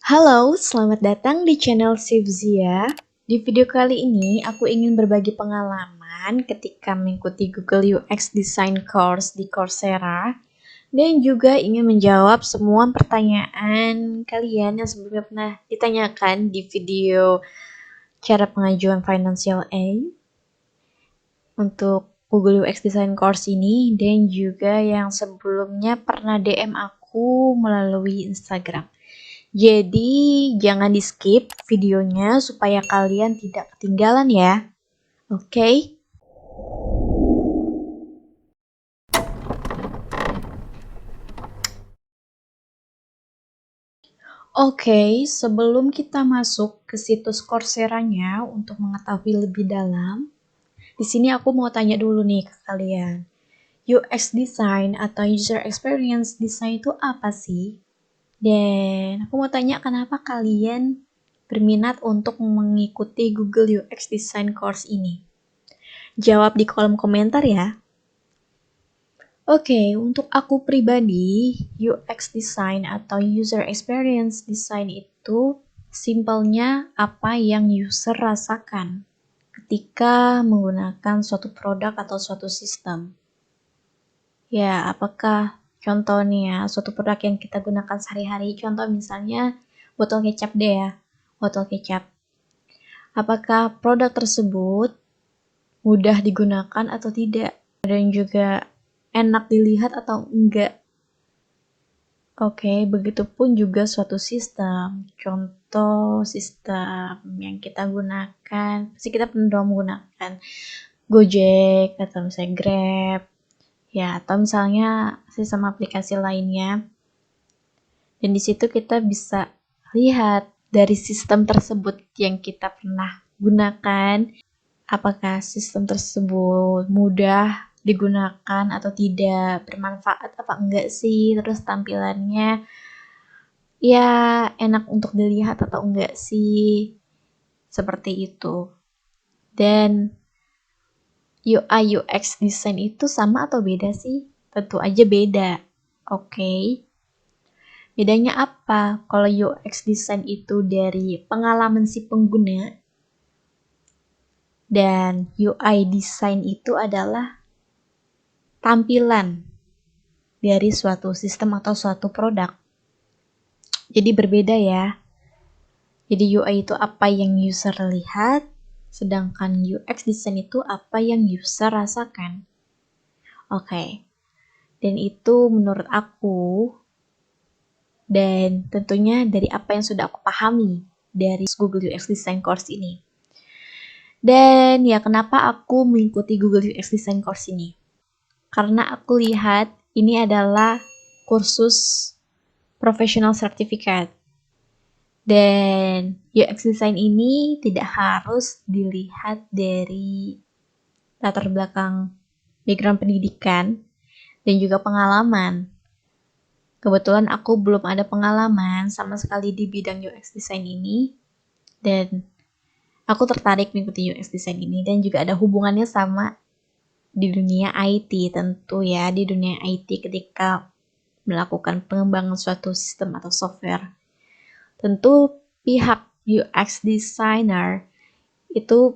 Halo, selamat datang di channel Sivzia. Di video kali ini, aku ingin berbagi pengalaman ketika mengikuti Google UX Design Course di Coursera dan juga ingin menjawab semua pertanyaan kalian yang sebelumnya pernah ditanyakan di video cara pengajuan financial aid untuk Google UX Design Course ini dan juga yang sebelumnya pernah DM aku melalui Instagram. Jadi jangan di skip videonya supaya kalian tidak ketinggalan ya. Oke? Oke, sebelum kita masuk ke situs Coursera-nya untuk mengetahui lebih dalam, di sini aku mau tanya dulu nih ke kalian. UX design atau user experience design itu apa sih? Dan aku mau tanya kenapa kalian berminat untuk mengikuti Google UX Design Course ini? Jawab di kolom komentar ya. Oke, untuk aku pribadi, UX design atau user experience design itu simpelnya apa yang user rasakan ketika menggunakan suatu produk atau suatu sistem. Ya, apakah contohnya suatu produk yang kita gunakan sehari-hari, contoh misalnya botol kecap deh ya, botol kecap. Apakah produk tersebut mudah digunakan atau tidak? Dan juga enak dilihat atau enggak. Oke, begitupun juga suatu sistem. Contoh sistem yang kita gunakan, pasti kita pernah menggunakan Gojek atau misalnya Grab, ya atau misalnya sistem aplikasi lainnya. Dan di situ kita bisa lihat dari sistem tersebut yang kita pernah gunakan, apakah sistem tersebut mudah digunakan atau tidak, bermanfaat apa enggak sih, terus tampilannya ya enak untuk dilihat atau enggak sih, seperti itu. Dan UI UX design itu sama atau beda sih? Tentu aja beda. Oke. Bedanya apa? Kalau UX design itu dari pengalaman si pengguna dan UI design itu adalah tampilan dari suatu sistem atau suatu produk. Jadi berbeda ya. Jadi UI itu apa yang user lihat, sedangkan UX design itu apa yang user rasakan. Oke. Dan itu menurut aku dan tentunya dari apa yang sudah aku pahami dari Google UX Design Course ini. Dan ya kenapa aku mengikuti Google UX Design Course ini? Karena aku lihat ini adalah kursus professional certificate. Dan UX design ini tidak harus dilihat dari latar belakang background pendidikan dan juga pengalaman. Kebetulan aku belum ada pengalaman sama sekali di bidang UX design ini dan aku tertarik mengikuti UX design ini dan juga ada hubungannya sama di dunia IT tentu ya, di dunia IT ketika melakukan pengembangan suatu sistem atau software. Tentu pihak UX designer itu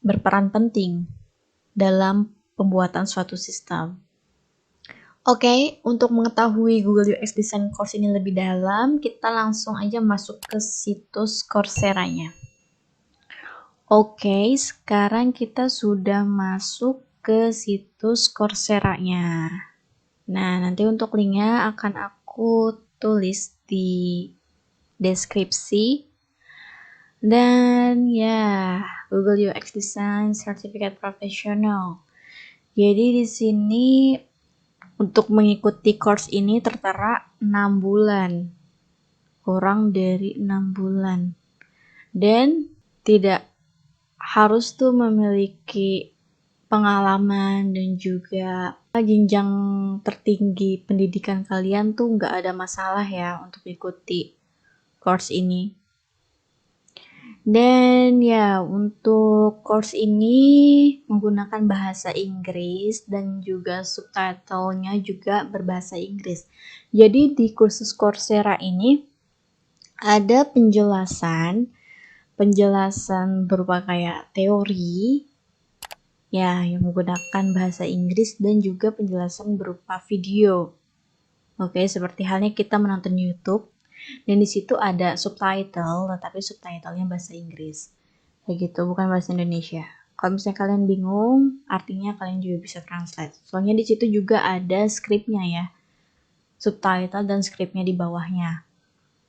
berperan penting dalam pembuatan suatu sistem. Oke, untuk mengetahui Google UX Design Course ini lebih dalam, kita langsung aja masuk ke situs Coursera-nya. Oke, sekarang kita sudah masuk ke situs Coursera-nya. Nah, nanti untuk linknya akan aku tulis di deskripsi. Dan ya, Google UX Design Certificate Professional. Jadi di sini untuk mengikuti course ini tertera 6 bulan. Kurang dari 6 bulan. Dan tidak harus tuh memiliki pengalaman dan juga jenjang tertinggi pendidikan kalian tuh nggak ada masalah ya untuk ikuti course ini. Dan ya untuk course ini menggunakan bahasa Inggris dan juga subtitlenya juga berbahasa Inggris. Jadi di kursus Coursera ini ada penjelasan berupa kayak teori ya yang menggunakan bahasa Inggris dan juga penjelasan berupa video. Oke, seperti halnya kita menonton YouTube dan di situ ada subtitle, tetapi subtitlenya bahasa Inggris. Kayak gitu, bukan bahasa Indonesia. Kalau misalnya kalian bingung, artinya kalian juga bisa translate. Soalnya di situ juga ada skripnya ya. Subtitle dan skripnya di bawahnya.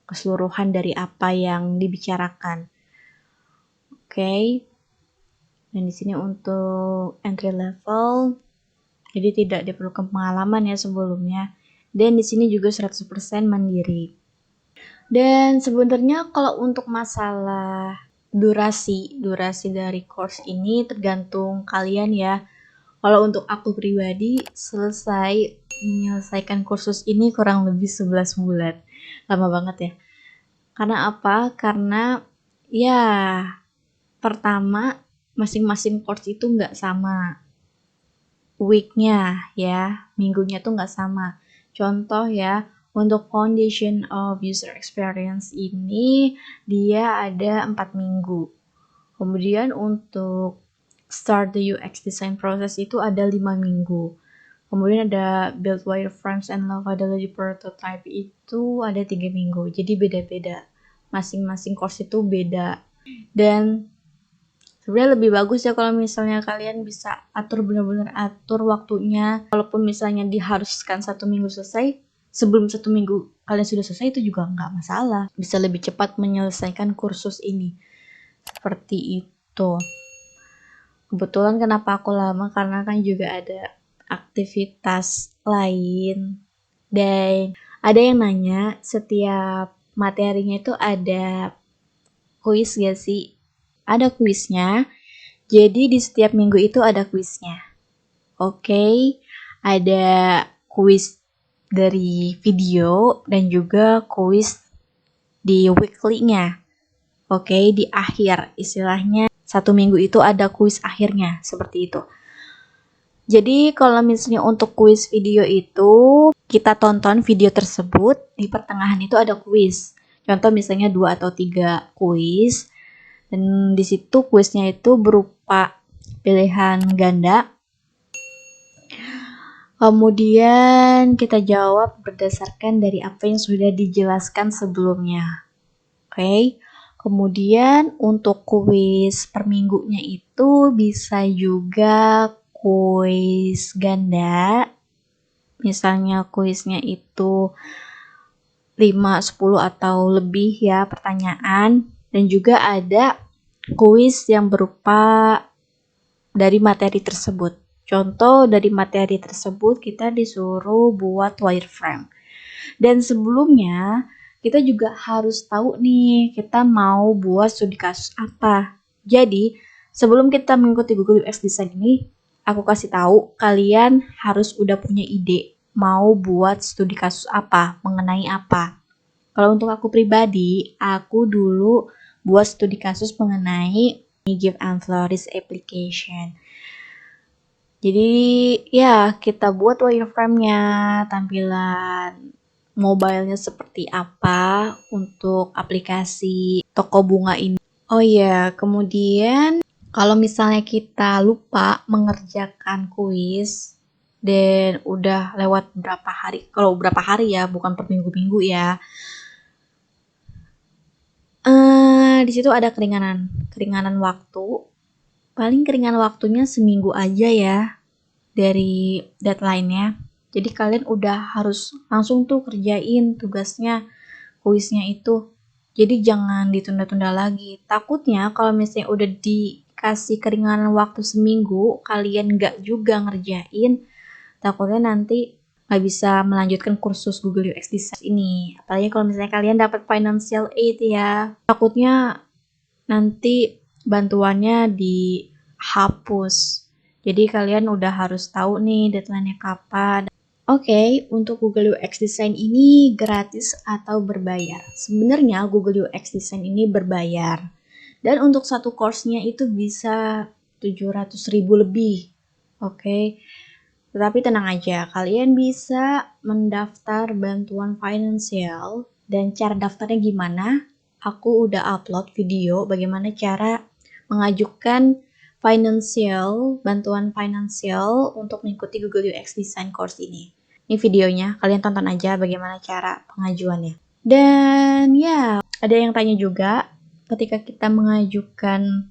Keseluruhan dari apa yang dibicarakan. Oke. Dan di sini untuk entry level, jadi tidak diperlukan pengalaman ya sebelumnya. Dan di sini juga 100% mandiri. Dan sebenarnya kalau untuk masalah durasi dari course ini tergantung kalian ya. Kalau untuk aku pribadi selesai menyelesaikan kursus ini kurang lebih 11 bulan. Lama banget ya. Karena apa? Karena ya pertama masing-masing course itu nggak sama weeknya ya, minggunya tuh nggak sama. Contoh ya, untuk Foundation of User Experience ini dia ada 4 minggu. Kemudian untuk Start the UX Design Process itu ada 5 minggu. Kemudian ada Build Wireframes and Low-Fidelity Prototype itu ada 3 minggu. Jadi beda-beda. Masing-masing course itu beda. Dan sebenarnya lebih bagus ya kalau misalnya kalian bisa atur benar-benar atur waktunya. Walaupun misalnya diharuskan 1 minggu selesai, sebelum 1 minggu kalian sudah selesai itu juga nggak masalah. Bisa lebih cepat menyelesaikan kursus ini. Seperti itu. Kebetulan kenapa aku lama karena kan juga ada aktivitas lain. Dan ada yang nanya setiap materinya itu ada kuis gak sih? Ada kuisnya. Jadi di setiap minggu itu ada kuisnya. Oke, ada kuis dari video dan juga kuis di weekly-nya. Oke, di akhir istilahnya 1 minggu itu ada kuis akhirnya, seperti itu. Jadi kalau misalnya untuk kuis video itu kita tonton video tersebut, di pertengahan itu ada kuis. Contoh misalnya 2 atau 3 kuis. Dan di situ kuisnya itu berupa pilihan ganda. Kemudian kita jawab berdasarkan dari apa yang sudah dijelaskan sebelumnya. Oke. Kemudian untuk kuis per minggunya itu bisa juga kuis ganda. Misalnya kuisnya itu 5, 10 atau lebih ya pertanyaan. Dan juga ada kuis yang berupa dari materi tersebut. Contoh dari materi tersebut kita disuruh buat wireframe. Dan sebelumnya kita juga harus tahu nih kita mau buat studi kasus apa. Jadi sebelum kita mengikuti Google UX Design ini, aku kasih tahu kalian harus udah punya ide mau buat studi kasus apa, mengenai apa. Kalau untuk aku pribadi, aku dulu buat studi kasus mengenai Give and Flourish application. Jadi ya kita buat wireframe-nya, tampilan mobilenya seperti apa untuk aplikasi toko bunga ini. Oh iya, kemudian kalau misalnya kita lupa mengerjakan kuis dan udah lewat berapa hari, kalau berapa hari ya, bukan per minggu-minggu ya. Di situ ada keringanan waktu. Paling keringanan waktunya seminggu aja ya dari deadline-nya. Jadi kalian udah harus langsung tuh kerjain tugasnya, kuisnya itu. Jadi jangan ditunda-tunda lagi. Takutnya kalau misalnya udah dikasih keringanan waktu seminggu, kalian nggak juga ngerjain, takutnya nanti nggak bisa melanjutkan kursus Google UX Design ini. Apalagi kalau misalnya kalian dapat financial aid ya, takutnya nanti bantuannya dihapus. Jadi kalian udah harus tahu nih deadline-nya kapan. Oke, untuk Google UX Design ini gratis atau berbayar? Sebenarnya Google UX Design ini berbayar. Dan untuk satu course-nya itu bisa 700.000 lebih. Oke. Tetapi tenang aja, kalian bisa mendaftar bantuan finansial. Dan cara daftarnya gimana? aku udah upload video bagaimana cara mengajukan bantuan finansial untuk mengikuti Google UX Design course ini. Ini videonya, kalian tonton aja bagaimana cara pengajuannya. Dan ya, ada yang tanya juga, ketika kita mengajukan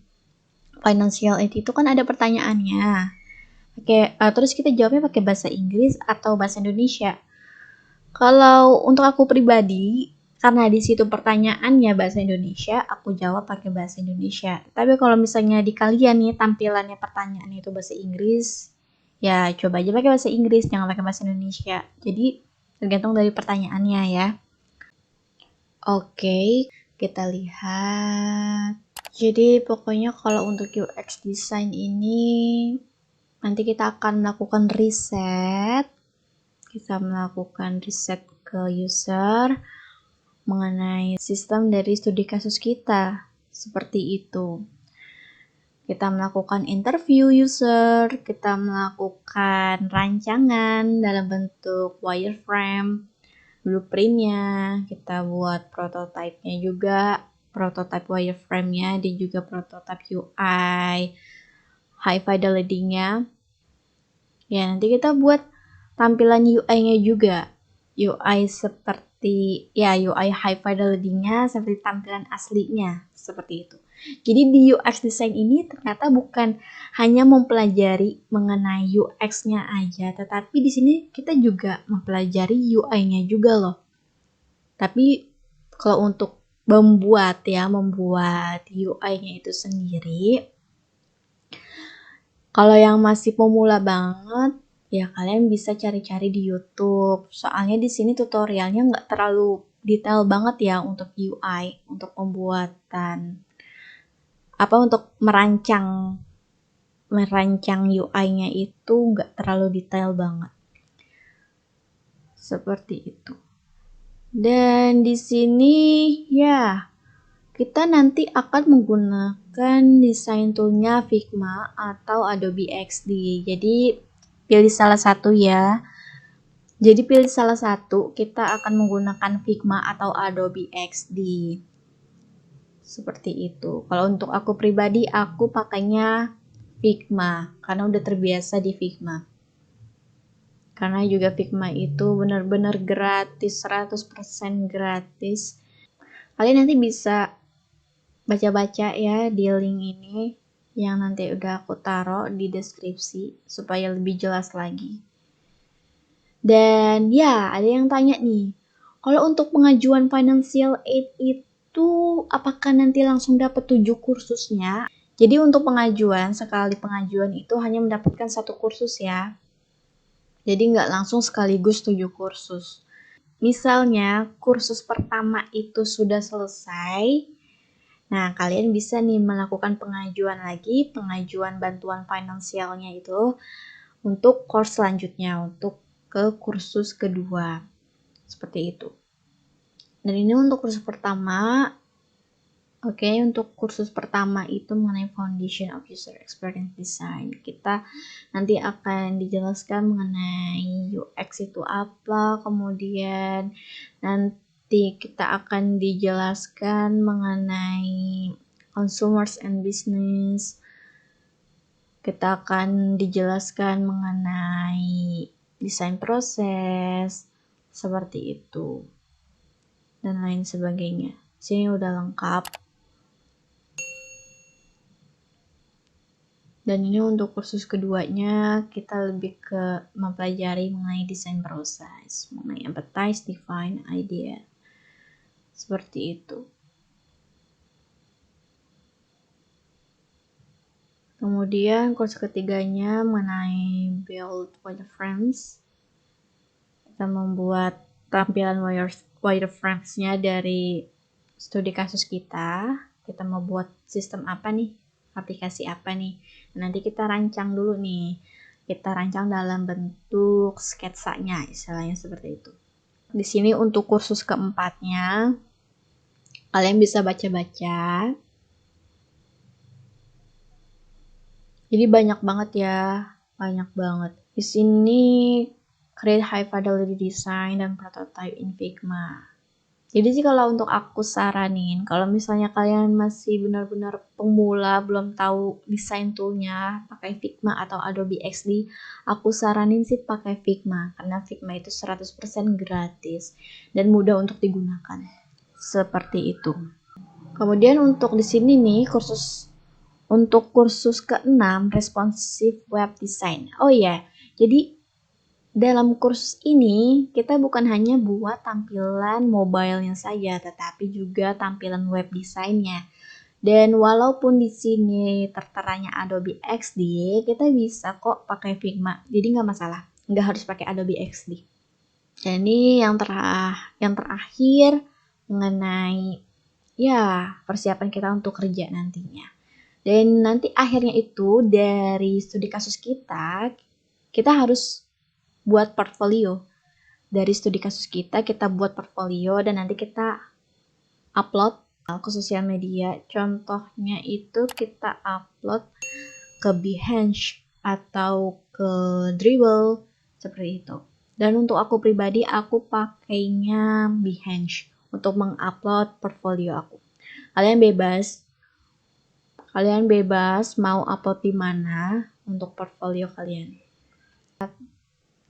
financial aid itu kan ada pertanyaannya. Terus kita jawabnya pakai bahasa Inggris atau bahasa Indonesia. Kalau untuk aku pribadi, karena di situ pertanyaannya bahasa Indonesia, aku jawab pakai bahasa Indonesia. Tapi kalau misalnya di kalian nih tampilannya pertanyaannya itu bahasa Inggris, ya coba aja pakai bahasa Inggris, jangan pakai bahasa Indonesia. Jadi tergantung dari pertanyaannya ya. Oke, kita lihat. Jadi pokoknya kalau untuk UX design ini nanti kita akan melakukan riset. Kita melakukan riset ke user mengenai sistem dari studi kasus kita. Seperti itu. Kita melakukan interview user, kita melakukan rancangan dalam bentuk wireframe, blueprintnya, kita buat prototype-nya juga, prototype wireframe-nya, dan juga prototype UI, high fidelity-nya. Ya, nanti kita buat tampilan UI-nya juga. UI seperti, ya UI high fidelity-nya seperti tampilan aslinya, seperti itu. Jadi di UX design ini ternyata bukan hanya mempelajari mengenai UX-nya aja, tetapi di sini kita juga mempelajari UI-nya juga loh. Tapi kalau untuk membuat UI-nya itu sendiri, kalau yang masih pemula banget, ya kalian bisa cari-cari di YouTube. Soalnya di sini tutorialnya nggak terlalu detail banget ya untuk UI, untuk pembuatan untuk merancang UI-nya itu nggak terlalu detail banget. Seperti itu. Dan di sini ya kita nanti akan menggunakan desain toolnya Figma atau Adobe XD. Jadi pilih salah satu ya. Jadi pilih salah satu, kita akan menggunakan Figma atau Adobe XD. Seperti itu. Kalau untuk aku pribadi, aku pakainya Figma karena udah terbiasa di Figma. Karena juga Figma itu benar-benar gratis, 100% gratis. Kalian nanti bisa baca-baca ya di link ini yang nanti udah aku taruh di deskripsi supaya lebih jelas lagi. Dan ya, ada yang tanya nih, kalau untuk pengajuan financial aid itu apakah nanti langsung dapat 7 kursusnya? Jadi untuk sekali pengajuan itu hanya mendapatkan 1 kursus ya. Jadi nggak langsung sekaligus 7 kursus. Misalnya kursus pertama itu sudah selesai, nah kalian bisa nih melakukan pengajuan bantuan finansialnya itu untuk course selanjutnya, untuk ke kursus kedua. Seperti itu. Dan ini untuk kursus pertama. Untuk kursus pertama itu mengenai Foundation of User Experience Design. Kita nanti akan dijelaskan mengenai UX itu apa, kemudian nanti kita akan dijelaskan mengenai consumers and business. Kita akan dijelaskan mengenai desain proses, seperti itu. Dan lain sebagainya. Sini udah lengkap. Dan ini untuk kursus keduanya, kita lebih ke mempelajari mengenai desain proses, mengenai empathize, define, idea. Seperti itu. Kemudian kursus ketiganya mengenai build wireframes. Kita membuat tampilan wireframes-nya dari studi kasus kita. Kita mau buat sistem apa nih? Aplikasi apa nih? Nanti kita rancang dulu nih. Kita rancang dalam bentuk sketsanya, istilahnya seperti itu. Di sini untuk kursus keempatnya, kalian bisa baca-baca. Jadi banyak banget ya, banyak banget. Di sini create high fidelity design dan prototype in Figma. Jadi sih kalau untuk aku saranin, kalau misalnya kalian masih benar-benar pemula, belum tahu desain toolnya, pakai Figma atau Adobe XD, aku saranin sih pakai Figma, karena Figma itu 100% gratis dan mudah untuk digunakan. Seperti itu. Kemudian untuk di sini nih, untuk kursus ke-6, Responsive Web Design. Oh iya, jadi dalam kursus ini, kita bukan hanya buat tampilan mobile-nya saja, tetapi juga tampilan web desainnya. Dan walaupun di sini terteranya Adobe XD, kita bisa kok pakai Figma. Jadi nggak masalah, nggak harus pakai Adobe XD. Jadi yang terakhir mengenai ya persiapan kita untuk kerja nantinya. Dan nanti akhirnya itu dari studi kasus kita harus buat portfolio. Dari studi kasus kita buat portfolio dan nanti kita upload ke sosial media. Contohnya itu kita upload ke Behance atau ke Dribbble seperti itu. Dan untuk aku pribadi, aku pakainya Behance untuk mengupload portfolio aku. Kalian bebas mau upload di mana untuk portfolio kalian.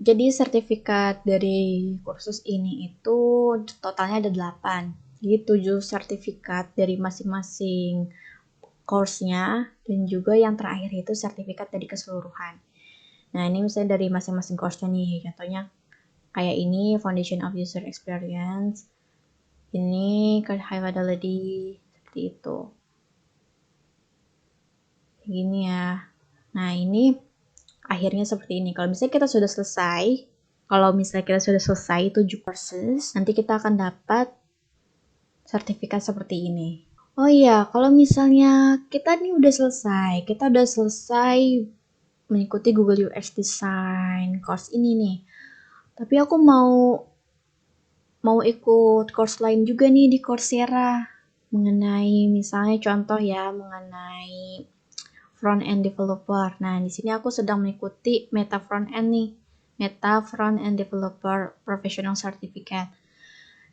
Jadi sertifikat dari kursus ini itu totalnya ada 8. Jadi 7 sertifikat dari masing-masing course-nya dan juga yang terakhir itu sertifikat dari keseluruhan. Nah, ini misalnya dari masing-masing course-nya nih, contohnya kayak ini Foundation of User Experience, ini High Fidelity, seperti itu. Gini ya. Nah, ini akhirnya seperti ini. Kalau misalnya kita sudah selesai, 7 courses, nanti kita akan dapat sertifikat seperti ini. Oh iya, kalau misalnya kita udah selesai mengikuti Google UX Design course ini nih. Tapi aku mau ikut course lain juga nih di Coursera mengenai misalnya contoh ya mengenai front end developer. Nah, di sini aku sedang mengikuti Meta Front End nih. Meta Front End Developer Professional Certificate.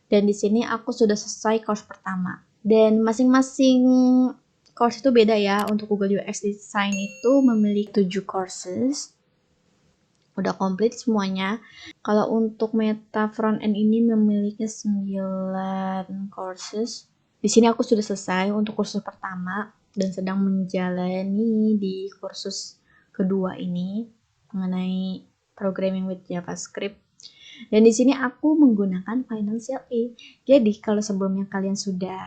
Dan di sini aku sudah selesai course pertama. Dan masing-masing course itu beda ya. Untuk Google UX Design itu memiliki 7 courses. Udah komplit semuanya. Kalau untuk Meta Front End ini memiliki 9 courses. Di sini aku sudah selesai untuk kursus pertama dan sedang menjalani di kursus kedua ini mengenai programming with JavaScript. Dan di sini aku menggunakan Financial Aid. Jadi kalau sebelumnya kalian sudah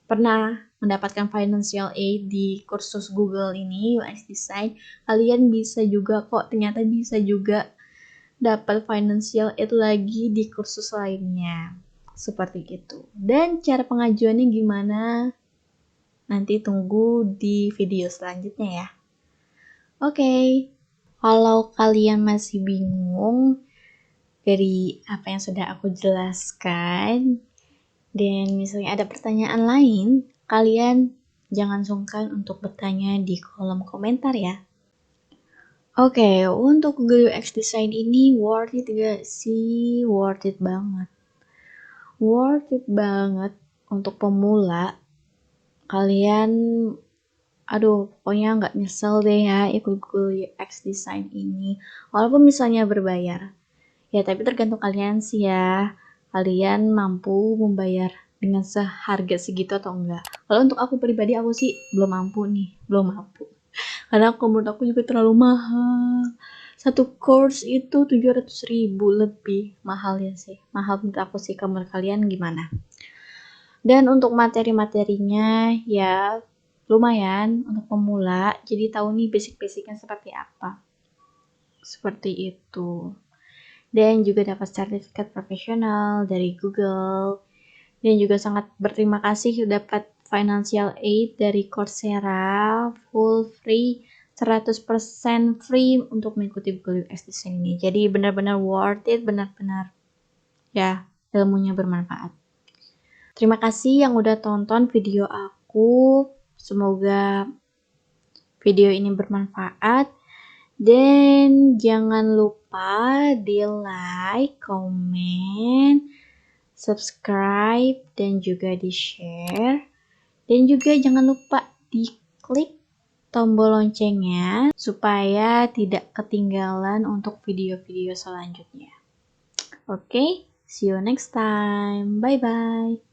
pernah mendapatkan Financial Aid di kursus Google ini UX Design, kalian ternyata bisa juga dapat Financial Aid lagi di kursus lainnya. Seperti itu. Dan cara pengajuannya gimana? Nanti tunggu di video selanjutnya ya. Oke. Kalau kalian masih bingung dari apa yang sudah aku jelaskan dan misalnya ada pertanyaan lain, kalian jangan sungkan untuk bertanya di kolom komentar ya. Oke, untuk Google UX Design ini worth it gak sih? Worth it banget. Worth it banget untuk pemula. Kalian, pokoknya nggak nyesel deh ya ikut Google UX Design ini. Walaupun misalnya berbayar. Ya, tapi tergantung kalian sih ya. Kalian mampu membayar dengan seharga segitu atau enggak. Kalau untuk aku pribadi, aku sih belum mampu. Karena menurut aku juga terlalu mahal. Satu course itu 700.000 lebih. Mahal ya sih. Mahal menurut aku sih. Menurut kalian gimana? Dan untuk materi-materinya ya lumayan untuk pemula. Jadi tahu nih basic-basicnya seperti apa. Seperti itu. Dan juga dapat sertifikat profesional dari Google. Dan juga sangat berterima kasih dapat financial aid dari Coursera, full free, 100% free untuk mengikuti Google UX Design ini. Jadi benar-benar worth it, benar-benar ya ilmunya bermanfaat. Terima kasih yang udah tonton video aku. Semoga video ini bermanfaat. Dan jangan lupa di like, komen, subscribe, dan juga di-share. Dan juga jangan lupa diklik tombol loncengnya supaya tidak ketinggalan untuk video-video selanjutnya. Oke, see you next time. Bye-bye.